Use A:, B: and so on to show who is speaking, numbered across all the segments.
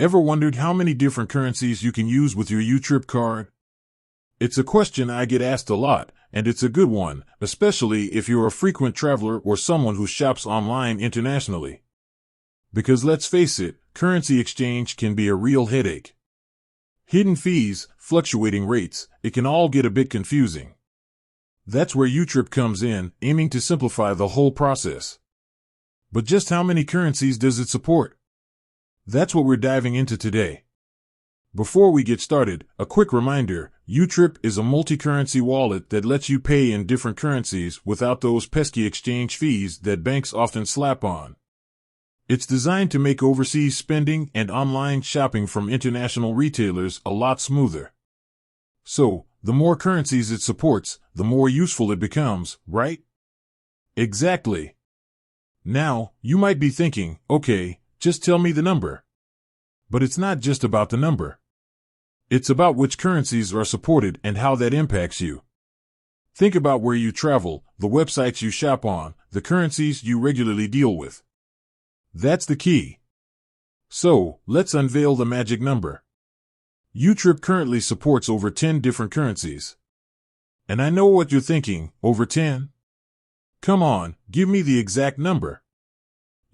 A: Ever wondered how many different currencies you can use with your YouTrip card? It's a question I get asked a lot, and it's a good one, especially if you're a frequent traveler or someone who shops online internationally. Because let's face it, currency exchange can be a real headache. Hidden fees, fluctuating rates, it can all get a bit confusing. That's where YouTrip comes in, aiming to simplify the whole process. But just how many currencies does it support? That's what we're diving into today. Before we get started, a quick reminder, YouTrip is a multi-currency wallet that lets you pay in different currencies without those pesky exchange fees that banks often slap on. It's designed to make overseas spending and online shopping from international retailers a lot smoother. So, the more currencies it supports, the more useful it becomes, right? Exactly. Now, you might be thinking, okay, just tell me the number. But it's not just about the number. It's about which currencies are supported and how that impacts you. Think about where you travel, the websites you shop on, the currencies you regularly deal with. That's the key. So, let's unveil the magic number. YouTrip currently supports over 10 different currencies. And I know what you're thinking, over 10? Come on, give me the exact number.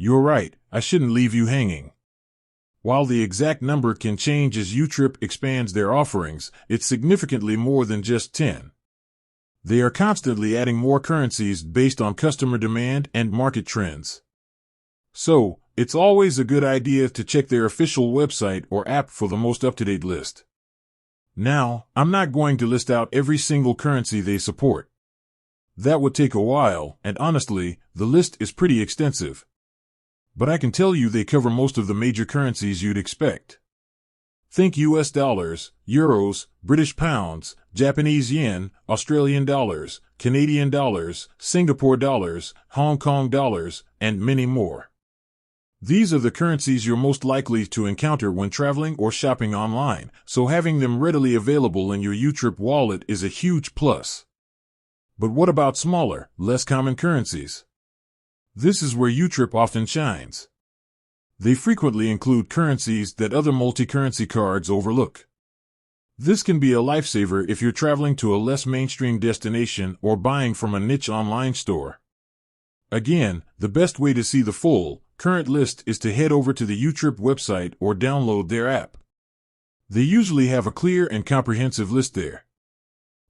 A: You're right, I shouldn't leave you hanging. While the exact number can change as YouTrip expands their offerings, it's significantly more than just 10. They are constantly adding more currencies based on customer demand and market trends. So, it's always a good idea to check their official website or app for the most up-to-date list. Now, I'm not going to list out every single currency they support. That would take a while, and honestly, the list is pretty extensive. But I can tell you they cover most of the major currencies you'd expect. Think US dollars, euros, British pounds, Japanese yen, Australian dollars, Canadian dollars, Singapore dollars, Hong Kong dollars, and many more. These are the currencies you're most likely to encounter when traveling or shopping online, so having them readily available in your YouTrip wallet is a huge plus. But what about smaller, less common currencies? This is where YouTrip often shines. They frequently include currencies that other multi-currency cards overlook. This can be a lifesaver if you're traveling to a less mainstream destination or buying from a niche online store. Again, the best way to see the full, current list is to head over to the YouTrip website or download their app. They usually have a clear and comprehensive list there.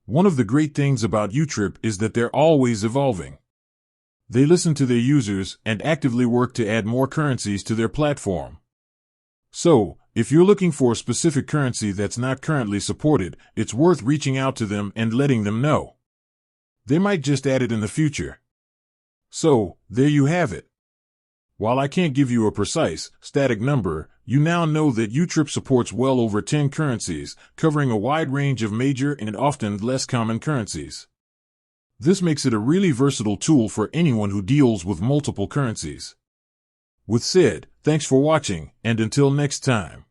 A: One of the great things about YouTrip is that they're always evolving. They listen to their users and actively work to add more currencies to their platform. So, if you're looking for a specific currency that's not currently supported, it's worth reaching out to them and letting them know. They might just add it in the future. So, there you have it. While I can't give you a precise, static number, you now know that YouTrip supports well over 10 currencies, covering a wide range of major and often less common currencies. This makes it a really versatile tool for anyone who deals with multiple currencies. With said, thanks for watching, and until next time.